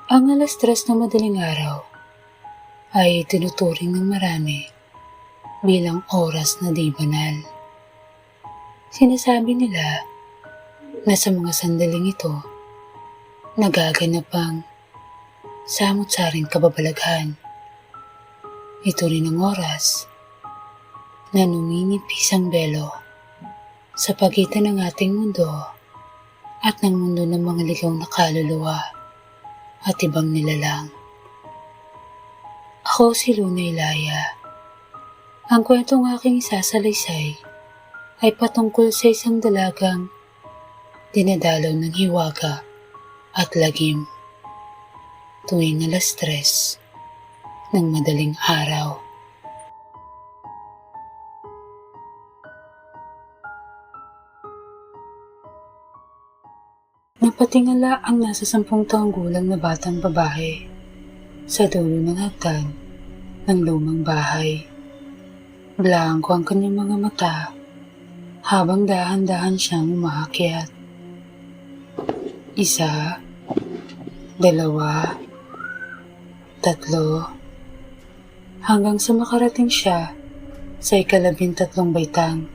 Ang 3:00 ng madaling araw ay tinuturing ng marami bilang oras na di banal. Sinasabi nila na sa mga sandaling ito nagaganap ang samut-saring kababalaghan. Ito rin ang oras na numinipis ang belo sa pagitan ng ating mundo at ng mundo ng mga ligaw na kaluluwa at ibang nilalang. Ako si Luna Ilaya. Ang kwentong aking isasalaysay ay patungkol sa isang dalagang dinadalaw ng hiwaga at lagim tuwing 3:00 ng madaling araw. Napatingala ang nasa 10 taong gulang na batang babae sa dulo ng hagdan ng lumang bahay. Blanko ang kanyang mga mata habang dahan-dahan siyang umaakyat. 1, 2, 3, hanggang sa makarating siya sa 13 baitang.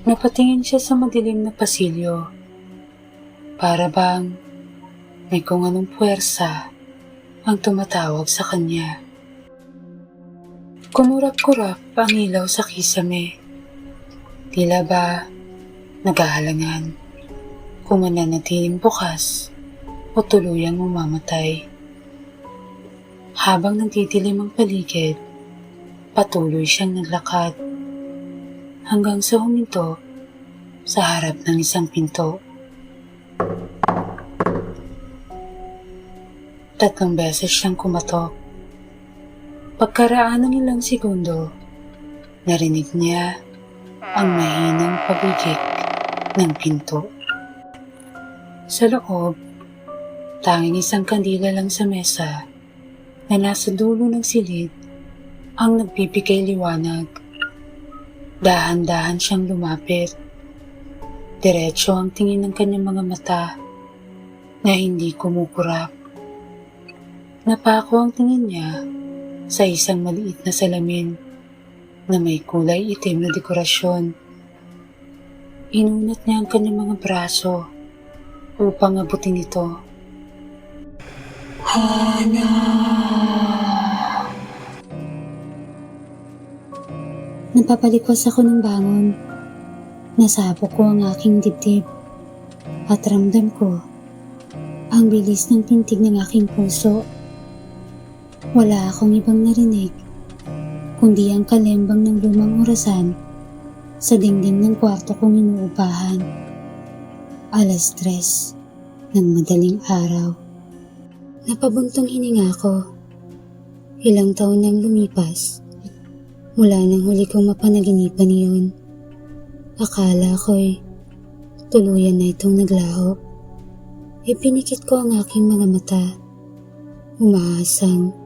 Napatingin siya sa madilim na pasilyo. Para bang may kung anong puwersa ang tumatawag sa kanya. Kumurap-kurap ang ilaw sa kisame. Tila ba naghahalangan kung mananatiling bukas o tuluyang mamamatay. Habang nagdidilim ang paligid, patuloy siyang naglakad hanggang sa huminto sa harap ng isang pinto. 3 beses siyang kumatok. Pagkaraan ng ilang segundo, narinig niya ang mahinang pabigik ng pinto. Sa loob, tanging isang kandila lang sa mesa na nasa dulo ng silid ang nagbibigay liwanag. Dahan-dahan siyang lumapit. Diretso ang tingin ng kanyang mga mata na hindi kumukurap. Napako ang tingin niya sa isang maliit na salamin na may kulay itim na dekorasyon. Inunat niya ang kanyang mga braso upang abutin ito. Hana! Napapalikwas ako ng bangon. Nasabok ko ang aking dibdib at ramdam ko ang bilis ng pintig ng aking puso. Wala akong ibang narinig kundi ang kalembang ng lumang orasan sa dingding ng kwarto kong inuupahan. 3:00 ng madaling araw. Napabuntong hininga ko. Ilang taon nang lumipas mula nang huli kong mapanaginipan iyon. Akala ko'y tuluyan na itong naglaho. Ipinikit ko ang aking mga mata. Umaasang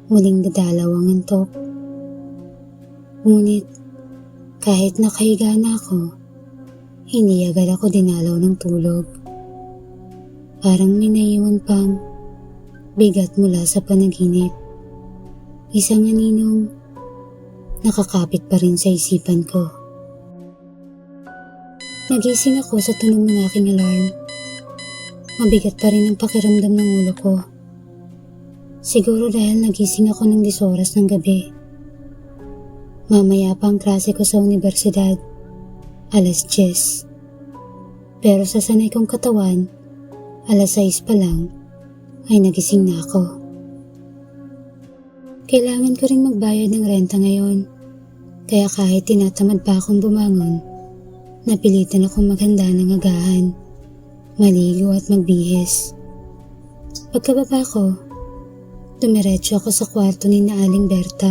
muling dadalaw ang antok. Ngunit kahit nakahiga na ako, hindi agad ako dinalaw ng tulog. Parang may naiwan pang bigat mula sa panaginip. Isang aninong nakakapit pa rin sa isipan ko. Nagising ako sa tunog ng aking alarm. Mabigat pa rin ang pakiramdam ng ulo ko. Siguro dahil nagising ako ng 10 oras ng gabi. Mamaya pa ang klase ko sa universidad, 10:00. Pero sa sanay kong katawan, 6:00 pa lang ay nagising na ako. Kailangan ko ring magbayad ng renta ngayon, kaya kahit tinatamad pa akong bumangon, napilitan akong maghanda ng agahan, maligo at magbihis. Pagkababa ko, dumiretso ako sa kwarto ni na Aling Berta,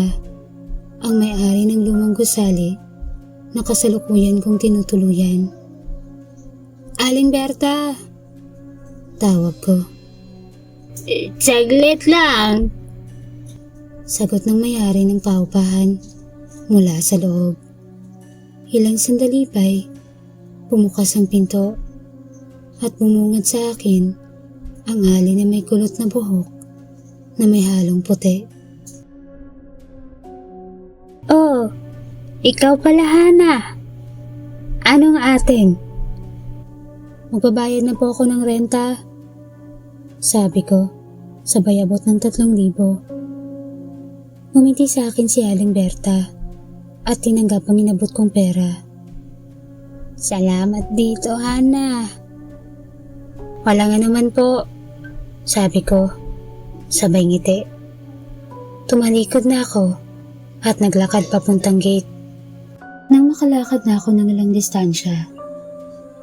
ang may-ari ng lumang gusali na kasalukuyan kong tinutuluyan. Aling Berta! Tawag ko. Saglit lang. Sagot ng may-ari ng paupahan mula sa loob. Ilang sandali pa'y bumukas ang pinto at bumungad sa akin Ang alin na may kulot na buhok na may halong puti. Oh, ikaw pala Hana. Anong atin? Magbabayad na po ako ng renta. Sabi ko, sabay abot ng 3,000. Ngumiti sa akin si Aling Berta at tinanggap ang inabot kong pera. Salamat dito, Hana. Wala nga naman po, sabi ko, sabay ngiti. Tumalikod na ako at naglakad papuntang gate. Nang makalakad na ako ng ilang distansya,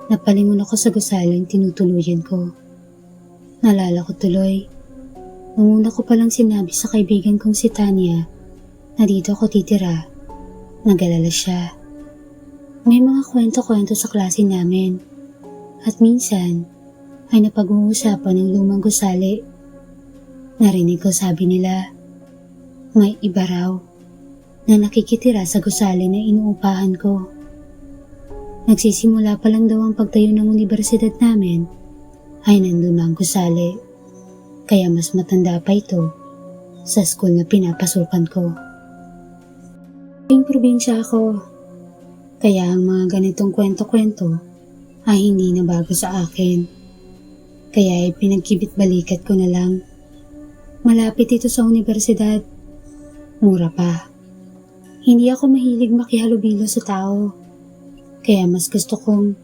napalingon ako sa gusaling tinutuluyan ko. Nalala ko tuloy, nung una ko palang sinabi sa kaibigan kong si Tanya na dito ako titira, nag-alala siya. May mga kwento-kwento sa klase namin at minsan ay napag-uusapan ng lumang gusali. Narinig ko sabi nila, may iba raw na nakikitira sa gusali na inuupahan ko. Nagsisimula pa lang daw ang pagtayo ng universidad namin ay nandun na ang gusali, kaya mas matanda pa ito sa school na pinapasukan ko. Ping probinsya ako, kaya ang mga ganitong kwento-kwento ay hindi na bago sa akin. Kaya ay pinagkibit-balikat ko na lang. Malapit ito sa universidad, mura pa. Hindi ako mahilig makihalubilo sa tao, kaya mas gusto kong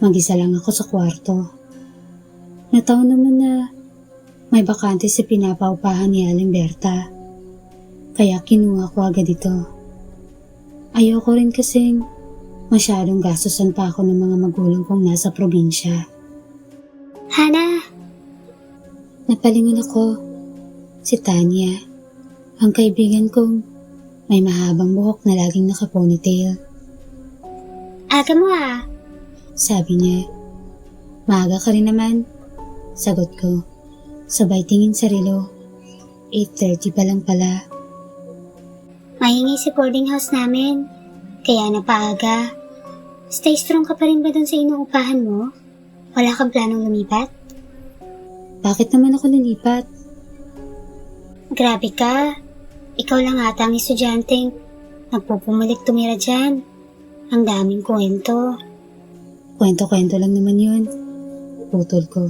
mag-isa lang ako sa kwarto. Nataon naman na may bakante sa pinapaupahan ni Aling Berta, kaya kinuha ko agad ito. Ayoko rin kasing masyadong gastusan pa ako ng mga magulang kong nasa probinsya. Hana! Napalingon ako. Si Tanya, ang kaibigan kong may mahabang buhok na laging naka-ponytail. Aga mo ah, sabi niya. Maaga ka rin naman, sagot ko. Sabay tingin sa relo. 8:30 pa lang pala. Mahingi si boarding house namin, kaya napaaga. Stay strong ka pa rin ba dun sa inuupahan mo? Wala kang planong lumipat? Bakit naman ako lumipat? Grabe ka. Ikaw lang ata ang estudyanteng nagpupumulik tumira dyan. Ang daming kwento. Kwento-kwento lang naman yun. Putol ko.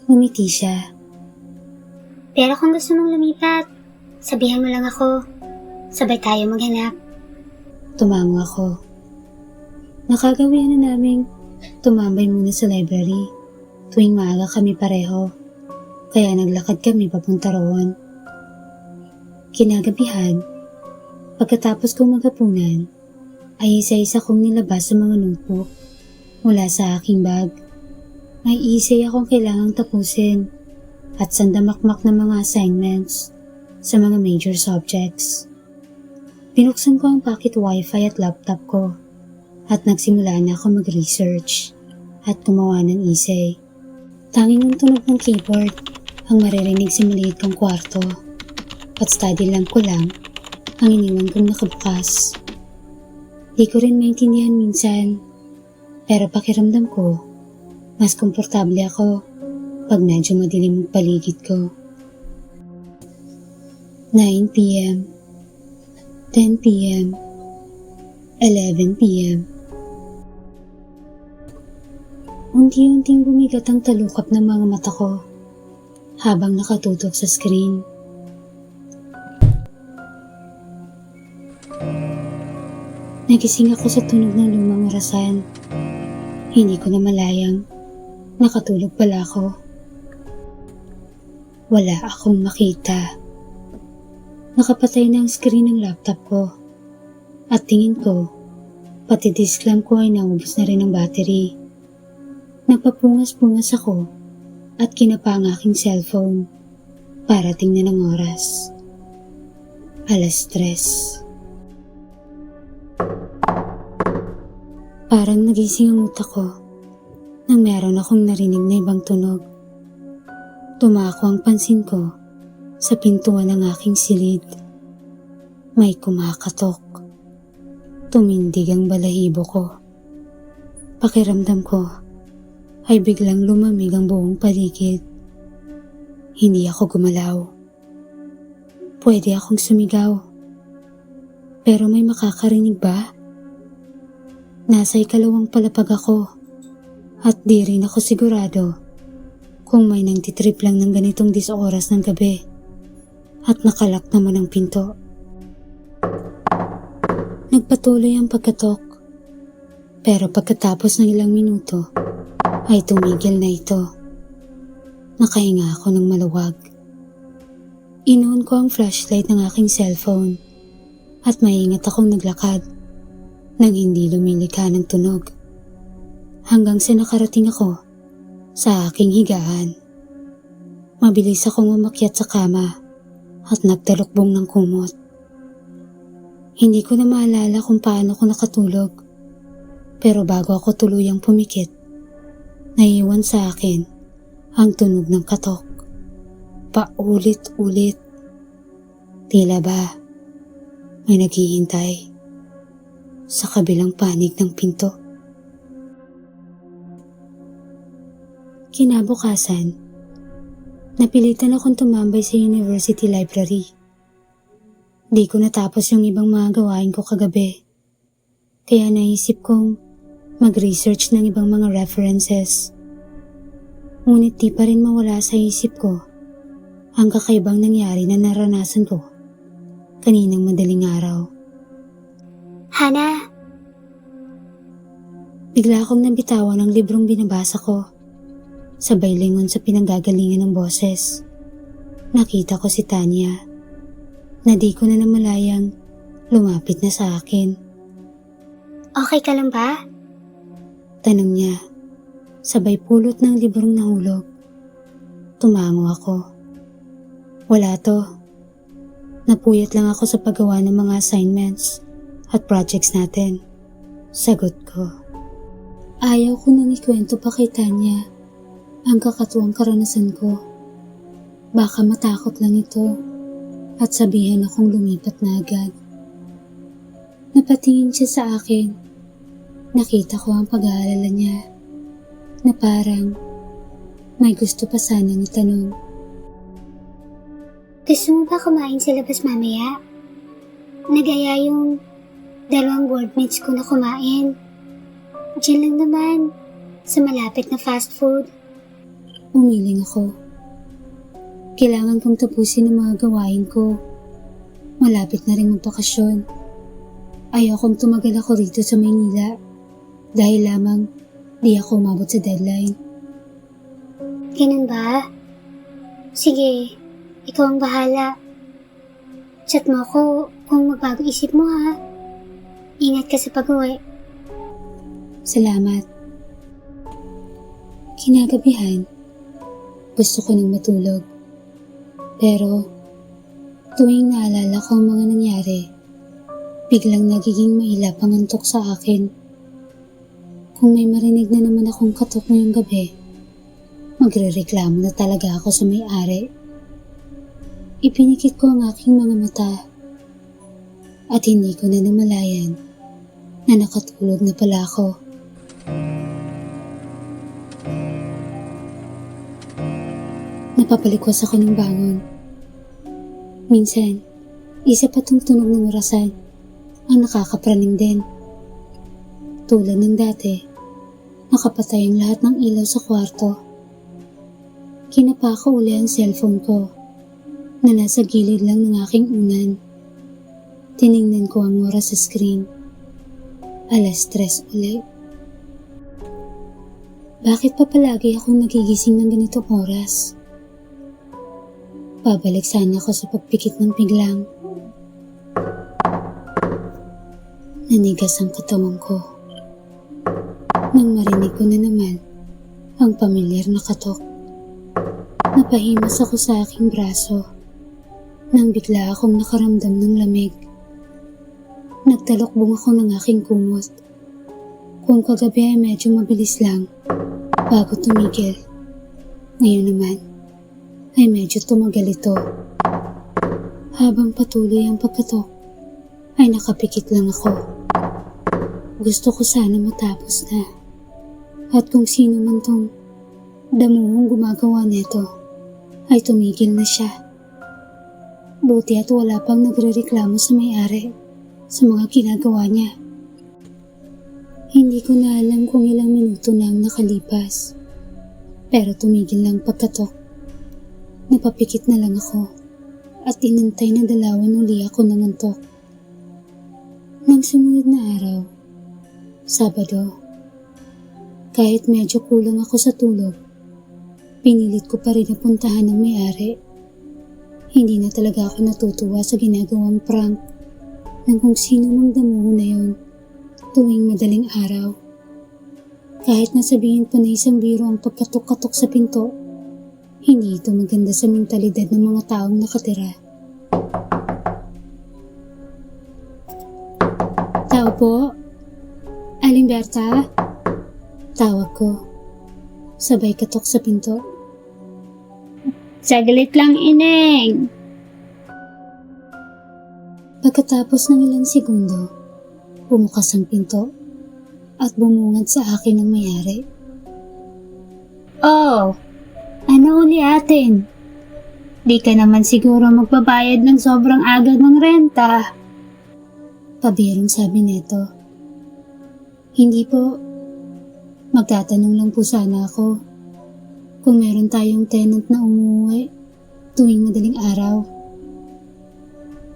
Ngumiti siya. Pero kung gusto mong lumipat, sabihan mo lang ako. Sabay tayo maghanap. Tumango ako. Nakagawian na naming tumambay muna sa library tuwing maaga kami pareho. Kaya naglakad kami papunta roon. Kinagabihan, pagkatapos kong maghapunan, ay isa-isa kong nilabas sa mga notebook mula sa aking bag. May essay akong kailangang tapusin at sandamakmak na mga assignments sa mga major subjects. Binuksan ko ang pocket wifi at laptop ko at nagsimula na ako mag-research at gumawa ng essay. Tanging ang tunog ng keyboard ang maririnig sa maliit kong kwarto. At study lamp ko lang ang iniwan kong nakabukas. Di ko rin maintindihan minsan, pero pakiramdam ko, mas komportable ako pag medyo madilim ang paligid ko. 9 p.m. 10 p.m. 11 p.m. Unti-unting bumigat ang talukap ng mga mata ko habang nakatutok sa screen. Nagising ako sa tunog ng lumang orasan. Hindi ko na malayang nakatulog pala ako. Wala akong makita. Nakapatay na ang screen ng laptop ko. At tingin ko, pati disk lamp ko ay naubos na rin ang battery. Nagpapungas-pungas ako at kinapa ang aking cellphone para tingnan ang oras. 3:00. Parang nagising ang utak ko nang meron akong narinig na ibang tunog. Tumako ang pansin ko sa pintuan ng aking silid. May kumakatok. Tumindig ang balahibo ko. Pakiramdam ko ay biglang lumamig ang buong paligid. Hindi ako gumalaw. Pwede akong sumigaw. Pero may makakarinig ba? Nasa ikalawang palapag ako at di rin ako sigurado kung may nangtitrip lang ng ganitong oras ng gabi at nakalak naman ang pinto. Nagpatuloy ang pagkatok pero pagkatapos ng ilang minuto ay tumigil na ito. Nakahinga ako ng maluwag. Inuun ko ang flashlight ng aking cellphone at maingat akong naglakad nang hindi lumilikha ng tunog hanggang sa nakarating ako sa aking higaan. Mabilis akong umakyat sa kama at nagtalukbong ng kumot. Hindi ko na maalala kung paano ko nakatulog pero bago ako tuluyang pumikit, naiwan sa akin ang tunog ng katok. Paulit-ulit. Tila ba may naghihintay sa kabilang panig ng pinto. Kinabukasan, napilitan akong tumambay sa university library. Di ko natapos yung ibang mga gawain ko kagabi, kaya naisip kong mag-research ng ibang mga references. Ngunit di pa rin mawala sa isip ko ang kakaibang nangyari na naranasan ko kaninang madaling araw. Hana, Bigla akong nabitawan ng librong binabasa ko. Sabay lingon sa pinanggagalingan ng boses. Nakita ko si Tanya na di ko na namalayang lumapit na sa akin. okay ka lang ba? Tanong niya, sabay pulot ng librong nahulog. Tumango ako. Wala to. Napuyat lang ako sa paggawa ng mga assignments at projects natin. Sagot ko. Ayaw ko nang ikwento pa kay Tanya ang kakatuwang karanasan ko. Baka matakot lang ito at sabihan akong lumipat na agad. Napatingin siya sa akin. Nakita ko ang pag-aalala niya na parang may gusto pa sanang itanong. Gusto mo ba kumain sa labas mamaya? Nagaya yung 2 boardmates ko na kumain. Diyan lang naman, sa malapit na fast food. Umiling ako. Kailangan kong tapusin ang mga gawain ko. Malapit na rin magbakasyon. Ayaw kong tumagal ako rito sa Maynila dahil lamang di ako umabot sa deadline. Ganun ba? Sige, ikaw ang bahala. Chat mo ako kung magbago isip mo ha. Ingat ka sa pag-uwi. Salamat. Kinagabihan, gusto ko nang matulog. Pero tuwing naalala ko ang mga nangyari, biglang nagiging mailap ang antok sa akin. Kung may marinig na naman akong katok ngayong gabi, magrereklamo na talaga ako sa may-ari. Ipinikit ko ang aking mga mata at hindi ko na namalayan na nakatulog na pala ako. Napapalikwas ako ng bangon. Minsan, isa pa tong tunog ng orasan ang nakakapraning din. Tulad ng dati, nakapatay ang lahat ng ilaw sa kwarto. Kinapa ko uli ang cellphone ko na nasa gilid lang ng aking unan. Tiningnan ko ang oras sa screen. 3:00 ulit. Bakit pa palagi akong nagigising ng ganitong oras? Babalik sana ako sa pagpikit ng piglang. Nanigas ang katawan ko. Nang marinig ko na naman ang pamilyar na katok. Napahimas ako sa aking braso nang bigla akong nakaramdam ng lamig. Nagtalokbong ako ng aking kumot. Kung kagabi ay medyo mabilis lang bago tumigil, ngayon naman ay medyo tumagal ito. Habang patuloy ang pagkatok, ay nakapikit lang ako. Gusto ko sana matapos na. At kung sino man tong damuhong gumagawa nito, ay tumigil na siya. Buti at wala pang nagrereklamo sa may-ari sa mga ginagawa niya. Hindi ko na alam kung ilang minuto na ang nakalipas. Pero tumigil lang pagkatok. Napapikit na lang ako at inantay na dalawan uli ako ng antok. Nang sumunod na araw, Sabado, kahit medyo kulang ako sa tulog, pinilit ko pa rin na puntahan ng may-ari. Hindi na talaga ako natutuwa sa ginagawang prank ng kung sino mang damuho na yun tuwing madaling araw. Kahit nasabihin pa na isang biro ang pagkatok-katok sa pinto, hindi ito maganda sa mentalidad ng mga taong nakatira. Tao po? Aling Berta? Tawag ko. Sabay katok sa pinto. Saglit lang, Ineng. Pagkatapos ng ilang segundo, bumukas ang pinto at bumungad sa akin ang may-ari. Oh, ano uli atin? Di ka naman siguro magbabayad ng sobrang agad ng renta. Pabirong sabi nito. Hindi po. Magtatanong lang po sana ako kung meron tayong tenant na umuwi tuwing madaling araw.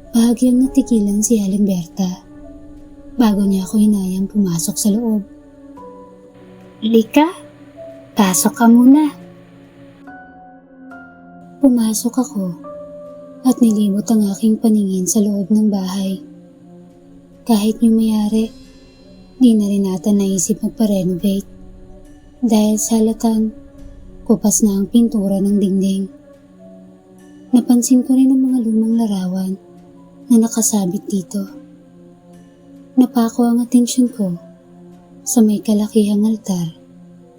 Bahagyang natigilan si Aling Berta bago niya ako hinayang pumasok sa loob. Lika, pasok ka muna. Pumasok ako at nilibot ang aking paningin sa loob ng bahay. Kahit yung may-ari, di na rin ata naisip magpa-renovate dahil sa halatang kupas na ang pintura ng dingding. Napansin ko rin ang mga lumang larawan na nakasabit dito. Napako ang atensyon ko sa may kalakihang altar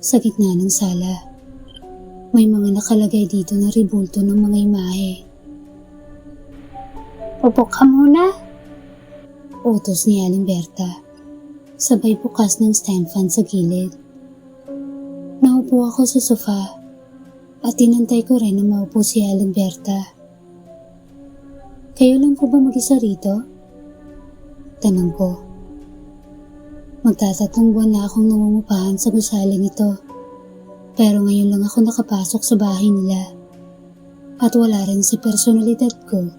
sa gitna ng sala. May mga nakalagay dito na ribulto ng mga imahe. Upo ka muna. Utos ni Aling Berta, sabay bukas ng stand fan sa gilid. Naupo ako sa sofa at tinantay ko rin na maupo si Aling Berta. Kayo lang po ba mag-isa rito? Tanong ko. Magtatatlong buwan na akong nangungupahan sa gusaling ito, pero ngayon lang ako nakapasok sa bahay nila at wala rin sa personalidad ko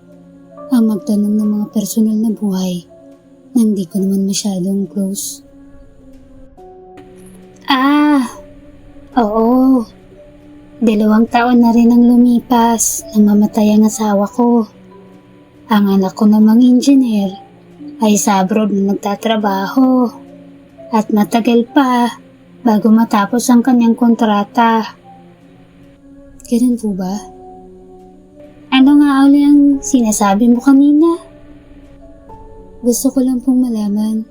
ang magtanong ng mga personal na buhay na hindi ko naman masyadong close. Oo. 2 taon na rin ang lumipas nang mamatay ang asawa ko. Ang anak ko namang engineer ay sa abroad na nagtatrabaho at matagal pa bago matapos ang kanyang kontrata. Ganun po ba? Ano nga uli ang sinasabi mo kanina? Gusto ko lang pong malaman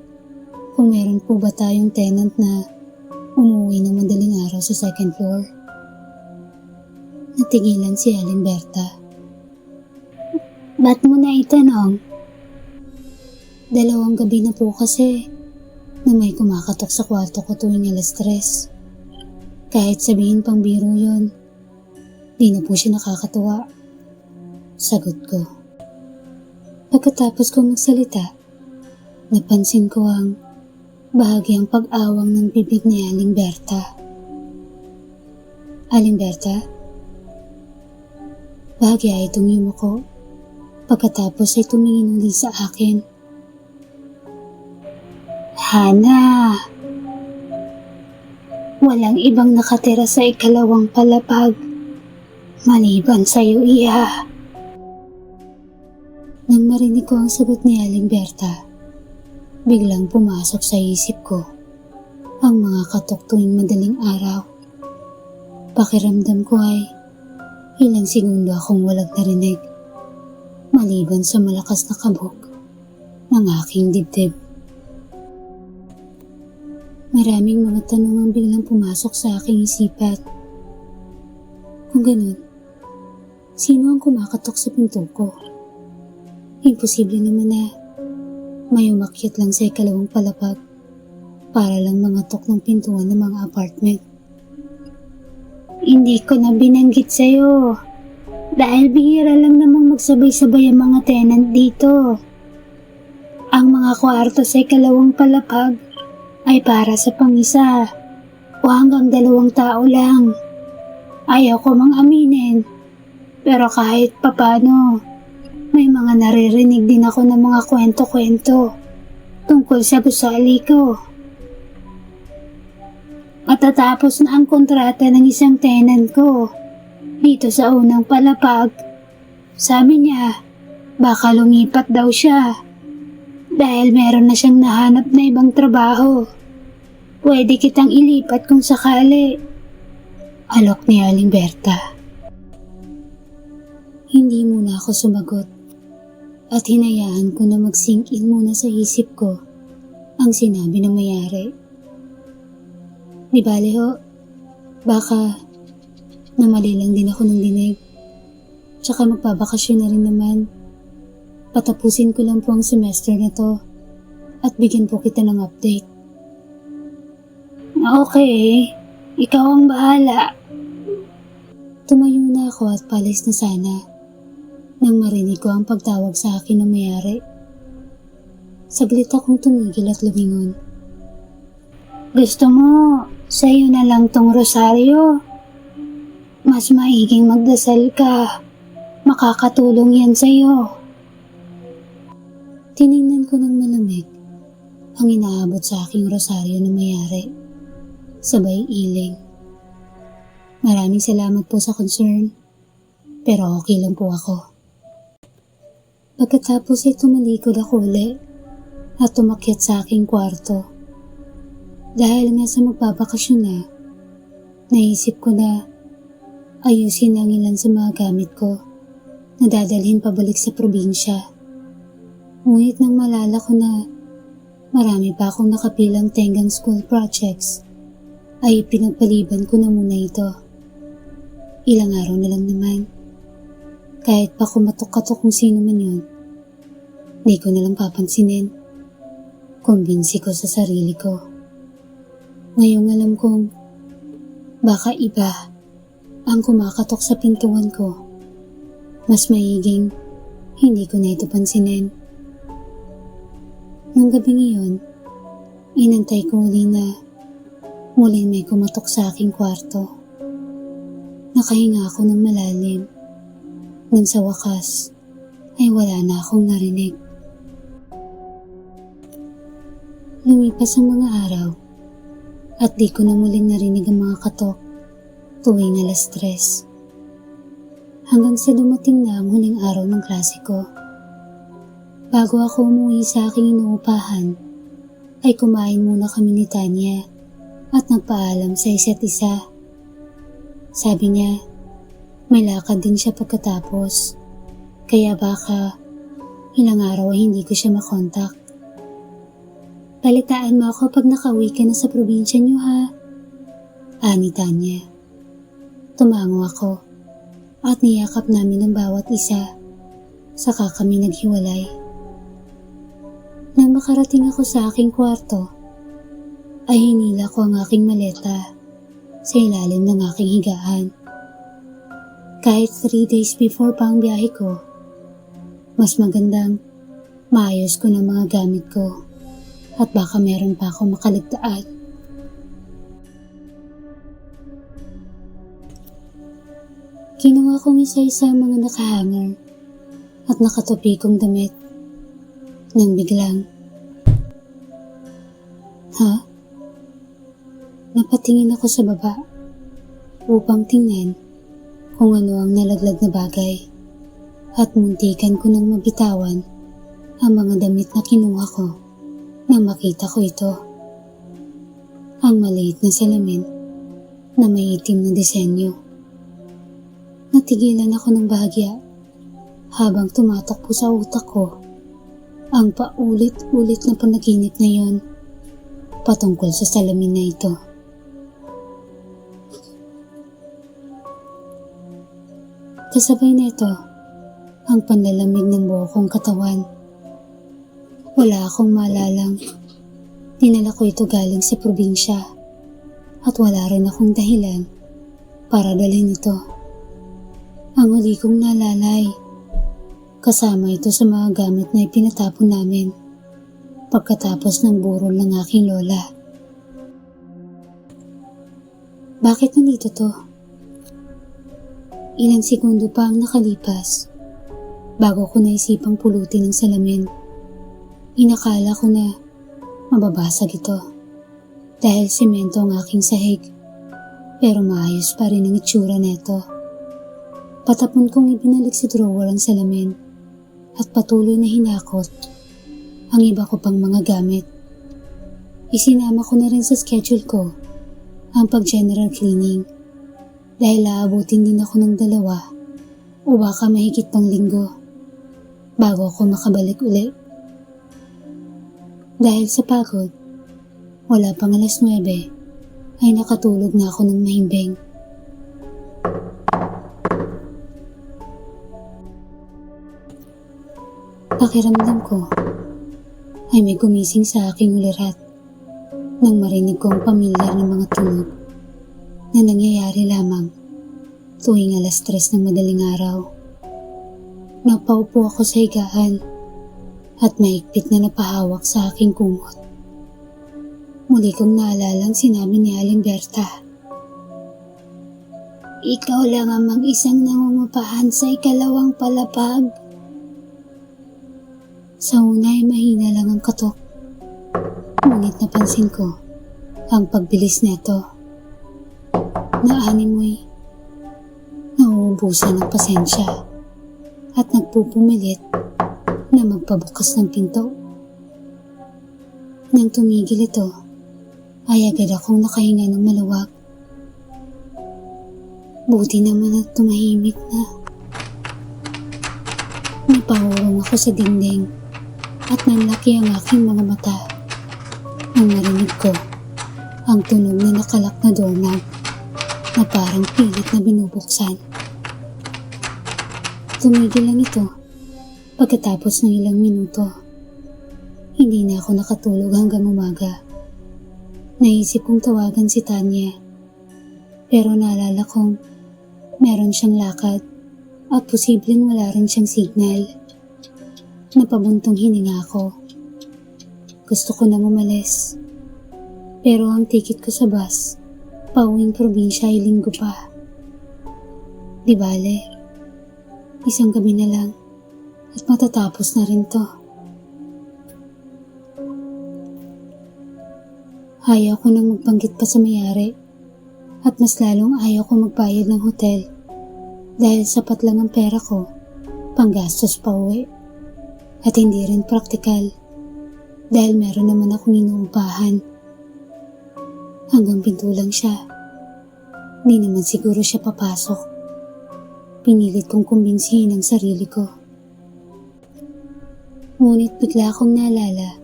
kung meron po ba tayong tenant na umuwi ng madaling araw sa second floor. Natigilan si Aling Berta. Ba't mo na itanong? 2 gabi na po kasi na may kumakatok sa kwarto ko tuwing 3:00. Kahit sabihin pang biro yun, di na po siya nakakatuwa. Sagot ko. Pagkatapos ko magsalita, napansin ko ang bahagyang pag-awang ng bibig ni Aling Berta. Aling Berta? Bahagya itong yumuko. Pagkatapos ay tumingin uli sa akin. Hana, walang ibang nakatira sa 2 palapag maliban sa'yo, Iha. Nang marinig ko ang sagot ni Aling Berta, biglang pumasok sa isip ko ang mga katok tuwing madaling araw. Pakiramdam ko ay ilang segundo akong walang narinig, maliban sa malakas na kabog ng aking dibdib. Maraming mga tanong ang biglang pumasok sa aking isipan. Kung ganun, sino ang kumakatok sa pinto ko? Imposible naman na may umakyat lang sa 2 palapag para lang mangatok ng pintuan ng mga apartment. Hindi ko na binanggit sa'yo. Dahil bihira lang namang magsabay-sabay ang mga tenant dito. Ang mga kwarto sa ikalawang palapag ay para sa pang-isa o hanggang 2 tao lang. Ayaw ko mang aminin, pero kahit papano, may mga naririnig din ako ng mga kwento-kwento tungkol sa gusali ko. Matatapos na ang kontrata ng isang tenant ko dito sa unang palapag, sabi niya baka lumipat daw siya dahil meron na siyang nahanap na ibang trabaho. Pwede kitang ilipat kung sakali. Alok ni Aling Berta. Hindi muna ako sumagot at hinayaan ko na mag-sink in muna sa isip ko ang sinabi ng may-ari. Di bale ho, baka namali lang din ako ng dinig. Tsaka magbabakasyon na rin naman. Patapusin ko lang po ang semester na to at bigyan po kita ng update. Okay, ikaw ang bahala. Tumayo na ako at palis na sana nang marinig ko ang pagtawag sa akin ng may-ari. Saglit akong tumigil at lumingon. Gusto mo, sa'yo na lang tong rosaryo. Mas maiging magdasal ka. Makakatulong yan sa'yo. Tiningnan ko ng malamig ang inaabot sa aking rosaryo na may-ari. Sabay iling. Maraming salamat po sa concern, pero okay lang po ako. Pagkatapos ay tumalikod ako uli at tumakyat sa aking kwarto. Dahil nga sa magbabakasyon na, naisip ko na ayusin ang ilan sa mga gamit ko na dadalhin pabalik sa probinsya. Ngunit nang malala ko na marami pa akong nakapilang tenggang school projects, ay pinagpaliban ko na muna ito. Ilang araw na lang naman. Kahit pa kumatok-katok kung sino man yun, di ko nalang papansinin. Kumbinsi ko sa sarili ko. Ngayong alam kong baka iba ang kumakatok sa pintuan ko, mas maiging hindi ko na ito pansinin. Nung gabing iyon, inantay ko uli na muling may kumatok sa aking kwarto. Nakahinga ako ng malalim. Nang sa wakas, ay wala na akong narinig. Lumipas ang mga araw at di ko na muling narinig ang mga katok tuwing 3:00. Hanggang sa dumating na ang huling araw ng klase ko. Bago ako umuwi sa aking inuupahan, ay kumain muna kami ni Tanya at nagpaalam sa isa't isa. Sabi niya, may lakad din siya pagkatapos, kaya baka ilang araw ay hindi ko siya makontak. Balitaan mo ako pag nakauwi ka na sa probinsya niyo ha, ani Tanya. Tumango ako at niyakap namin ang bawat isa, saka kami naghiwalay. Nang makarating ako sa aking kwarto, ay hinila ko ang aking maleta sa ilalim ng aking higaan. Kahit 3 days before pa ang biyahe ko, mas magandang maayos ko ng mga gamit ko at baka meron pa akong makaligtaan. Kinuha kong isa-isa ang mga nakahanger at nakatupi kong damit. Nang biglang, ha? Napatingin ako sa baba upang tingnan kung ano ang nalaglag na bagay at muntikan ko nang mabitawan ang mga damit na kinuha ko nang makita ko ito. Ang maliit na salamin na may itim na disenyo. Natigilan ako ng bahagya habang tumatakbo sa utak ko ang paulit-ulit na panaginip na yon patungkol sa salamin na ito. Kasabay nito ang panlalamig ng buo kong katawan. Wala akong maalalang dinala ko ito galing sa probinsya at wala rin akong dahilan para dalhin ito. Ang huli kong nalalay. Kasama ito sa mga gamit na ipinatapon namin pagkatapos ng burol ng aking lola. Bakit nandito to? Ilang segundo pa ang nakalipas bago ko naisipang pulutin ang salamin. Inakala ko na mababasag ito dahil semento ang aking sahig, pero maayos pa rin ang itsura neto. Patapon kong ibinalik sa drawer ang salamin at patuloy na hinakot ang iba ko pang mga gamit. Isinama ko na rin sa schedule ko ang pag-general cleaning dahil aabutin din ako ng 2 o baka mahigit pang linggo bago ako makabalik uli. Dahil sa pagod, wala pang 9:00 ay nakatulog na ako ng mahimbing. Pakiramdam ko ay may gumising sa aking ulirat nang marinig ko ang pamilyar na mga tunog na nangyayari lamang tuwing 3:00 ng madaling araw. Napaupo ako sa higaan at mahigpit na napahawak sa aking kumot. Muli kong naalalang sinabi ni Aling Berta, "Ikaw lang ang mag-isang nangungupahan sa 2 palapag." Sa una ay mahina lang ang katok, ngunit napansin ko ang pagbilis neto. Naanimoy, nauubusan ng pasensya at nagpupumilit na magpabukas ng pinto. Nang tumigil ito, ay agad akong nakahinga ng maluwag. Buti naman at tumahimik na. Napahurong ako sa dingding at nanlaki ang aking mga mata nang marinig ko ang tunog na nakalak na doorknob na parang pilit na binubuksan. Tumigil lang ito pagkatapos ng ilang minuto. Hindi na ako nakatulog hanggang umaga. Naisip kong tawagan si Tanya, pero naalala kong meron siyang lakad at posibleng wala rin siyang signal. Napabuntong hininga ako. Gusto ko nang umalis, pero ang ticket ko sa bus pauwing probinsya ay linggo pa. Di bale, isang gabi na lang at matatapos na rin to. Ayaw ko nang magbanggit pa sa mayari at mas lalong ayaw ko magbayad ng hotel dahil sapat lang ang pera ko panggastos pa uwi at hindi rin praktikal dahil meron naman akong inuupahan. Hanggang pinto lang siya. Di naman siguro siya papasok. Pinilit kong kumbinsihin ang sarili ko. Ngunit bigla akong naalala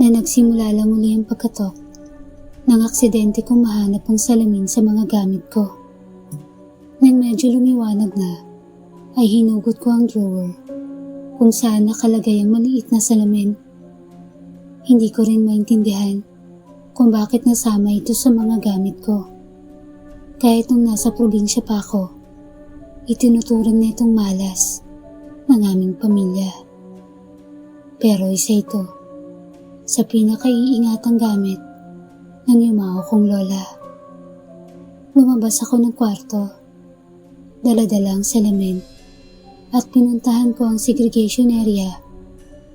na nagsimula lang uli ang pagkatok nang aksidente kong mahanap ang salamin sa mga gamit ko. Nang medyo lumiwanag na, ay hinugot ko ang drawer kung saan nakalagay ang maliit na salamin. Hindi ko rin maintindihan kung bakit nasama ito sa mga gamit ko. Kahit nung nasa probinsya pa ako, itinuturing na itong malas ng aming pamilya. Pero isa ito sa pinakaiingatang gamit ng yumao kong lola. Lumabas ako ng kwarto, dala-dala ang salamin at pinuntahan ko ang segregation area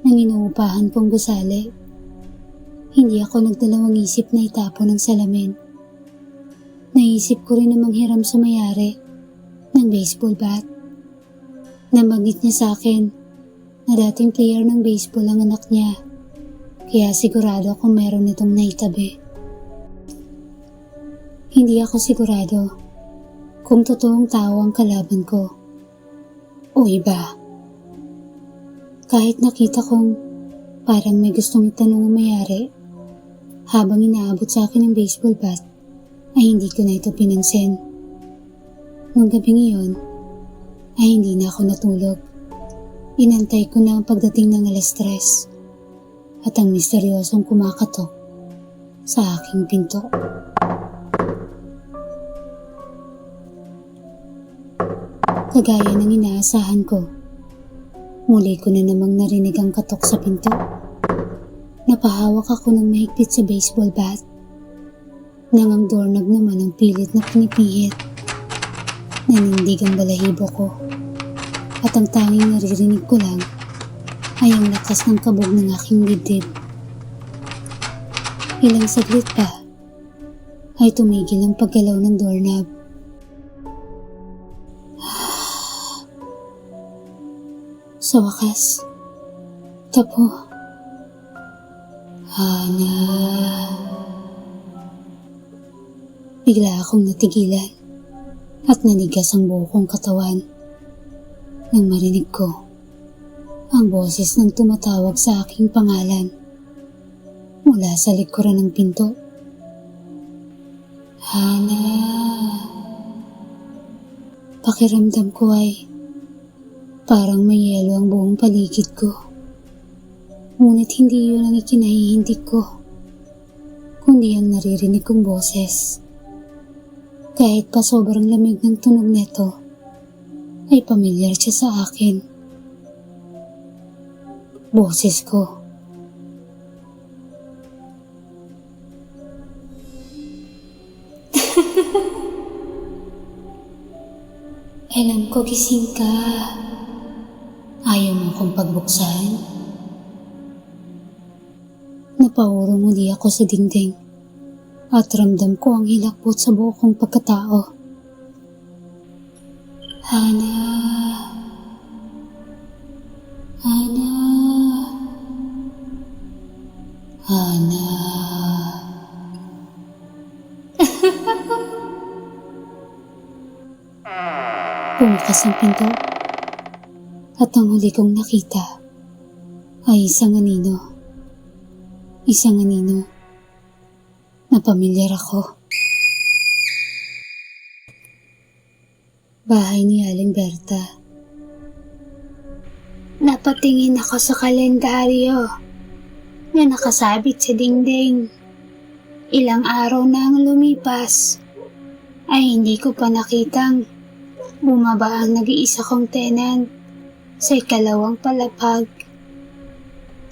ng inuupahan kong gusali. Hindi ako nagdalawang isip na itapon ang salamin. Naisip ko rin na manghiram sa mayari ng baseball bat. Nabanggit niya sa akin na dating player ng baseball ang anak niya, kaya sigurado akong meron itong naitabi. Hindi ako sigurado kung totoong tao ang kalaban ko o iba. Kahit nakita kong parang may gustong itanong ang mayari, habang inaabot sa akin ang baseball bat, ay hindi ko na ito pinansin. Nung gabing iyon, ay hindi na ako natulog. Inantay ko na ang pagdating ng 3:00 at ang misteryosong kumakatok sa aking pinto. Kagaya ng inaasahan ko, muli ko na namang narinig ang katok sa pinto. Napahawak ako ng mahigpit sa baseball bat. Nang ang doorknob naman ang pilit na pinipihit. Nanindig ang balahibo ko. At ang tanging naririnig ko lang ay ang lakas ng kabog ng aking dibdib. Ilang saglit pa ay tumigil ang paggalaw ng doorknob. Sa wakas, tapo. Hana. Bigla akong natigilan at nanigas ang buo kong katawan nang marinig ko ang boses ng tumatawag sa aking pangalan mula sa likuran ng pinto. Hana. Pakiramdam ko ay parang may yelo ang buong paligid ko. Ngunit hindi yun ang ikinahihintik ko, kundi ang naririnig kong boses. Kahit pa sobrang lamig ng tunog nito, ay pamilyar siya sa akin. Boses ko. Alam ko gising ka. Ayaw mo akong pagbuksan? Napauro muli ako sa dingding at ramdam ko ang hilakbot sa buo kong pagkatao. Hana. Hana. Hana. Bumukas ang pinto at ang huli kong nakita ay isang anino. Isang anino na pamilyar ako. Bahay ni Aling Berta. Napatingin ako sa kalendaryo na nakasabit sa dingding. Ilang araw na ang lumipas ay hindi ko pa nakitang bumaba ang nag-iisa kong tenant sa ikalawang palapag.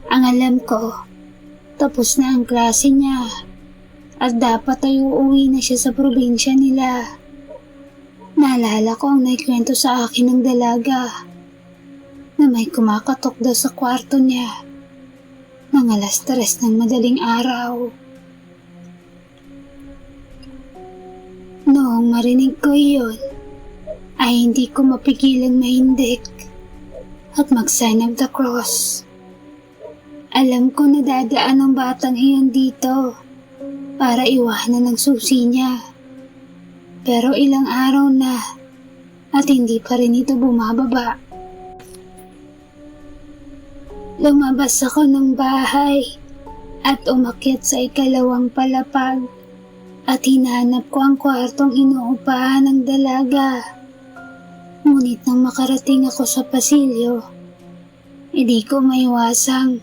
Ang alam ko, tapos na ang klase niya at dapat ay uuwi na siya sa probinsya nila. Naalala ko ang naikwento sa akin ng dalaga na may kumakatok daw sa kwarto niya ng 3:00 ng madaling araw. Noong marinig ko iyon, ay hindi ko mapigilang mahindik at mag-sign of the cross. Alam ko na dadaan ang batang iyon dito para iwanan ang susi niya. Pero ilang araw na at hindi pa rin ito bumababa. Lumabas ako ng bahay at umakyat sa ikalawang palapag at hinanap ko ang kwartong inuupahan ng dalaga. Ngunit nang makarating ako sa pasilyo, hindi ko maiwasang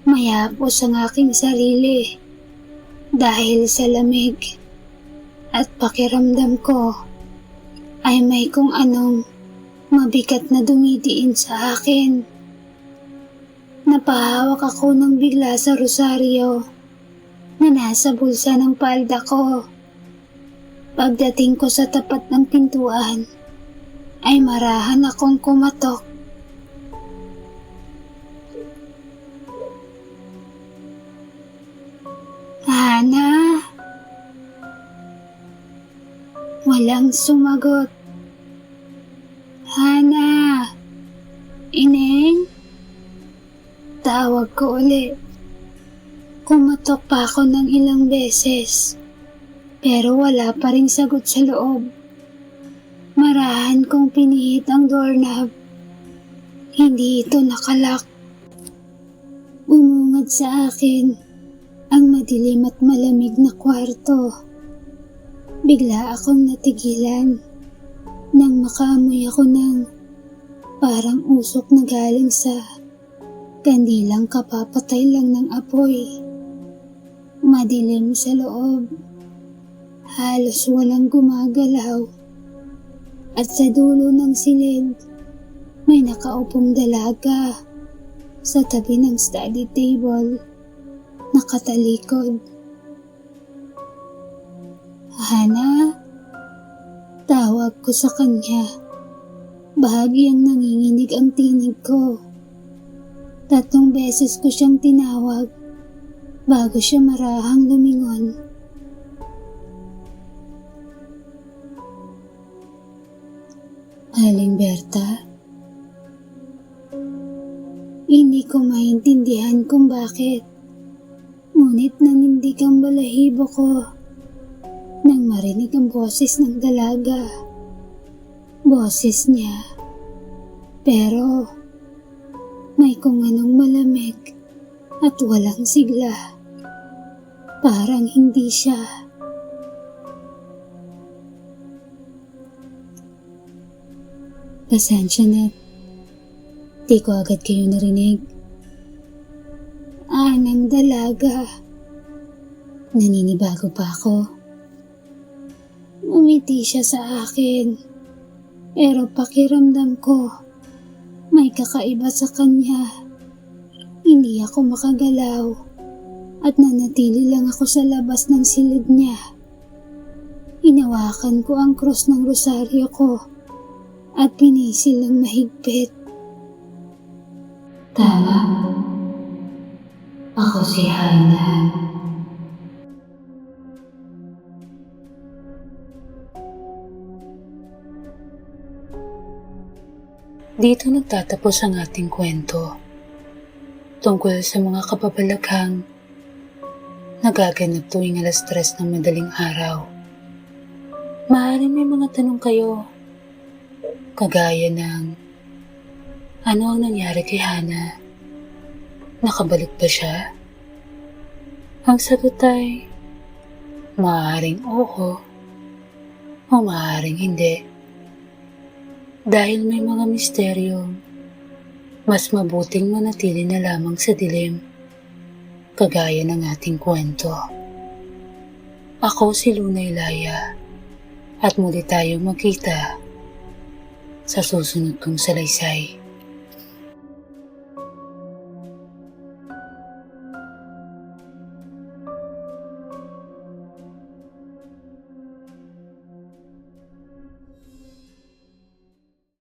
mayapos ang aking sarili dahil sa lamig at pakiramdam ko ay may kung anong mabigat na dumidiin sa akin. Napahawak ako ng bigla sa rosaryo na nasa bulsa ng palda ko. Pagdating ko sa tapat ng pintuan, ay marahan akong kumatok. Hana? Walang sumagot. Hana? Ineng? Tawag ko ulit. Kumatok pa ako ng ilang beses, pero wala pa ring sagot sa loob. Marahan kong pinihit ang doorknob. Hindi ito nakalak. Bumungad sa akin ang madilim at malamig na kwarto. Bigla akong natigilan nang makaamoy ako ng parang usok na galing sa kandilang kapapatay lang ng apoy. Madilim sa loob. Halos walang gumagalaw. At sa dulo ng silid, may nakaupong dalaga sa tabi ng study table, nakatalikod. Hana, tawag ko sa kanya. Bahagyang nanginginig ang tinig ko. 3 beses ko siyang tinawag bago siya marahang lumingon. Aling Berta? Hindi ko maintindihan kung bakit. Ngunit nanindig ang balahibo ko nang marinig ang boses ng dalaga. Boses niya. Pero may kung anong malamig at walang sigla. Parang hindi siya. Pasensya na. Di ko agad kayo narinig. Anang dalaga. Naninibago pa ako. Umiti siya sa akin. Pero pakiramdam ko, may kakaiba sa kanya. Hindi ako makagalaw at nanatili lang ako sa labas ng silid niya. Inawakan ko ang krus ng rosaryo ko at pinisil ng mahigpit. Tama. Ako si Hana. Dito nagtatapos ang ating kwento tungkol sa mga kababalaghang nagaganap tuwing 3:00 ng madaling araw. Maaaring may mga tanong kayo, kagaya ng ano ang nangyari kay Hana? Nakabalik ba siya? Ang sagot ay maaaring oo o maaaring hindi. Dahil may mga misteryo, mas mabuting manatili na lamang sa dilim, kagaya ng ating kwento. Ako si Lunay Laya, at muli tayong magkita sa susunod kong salaysay.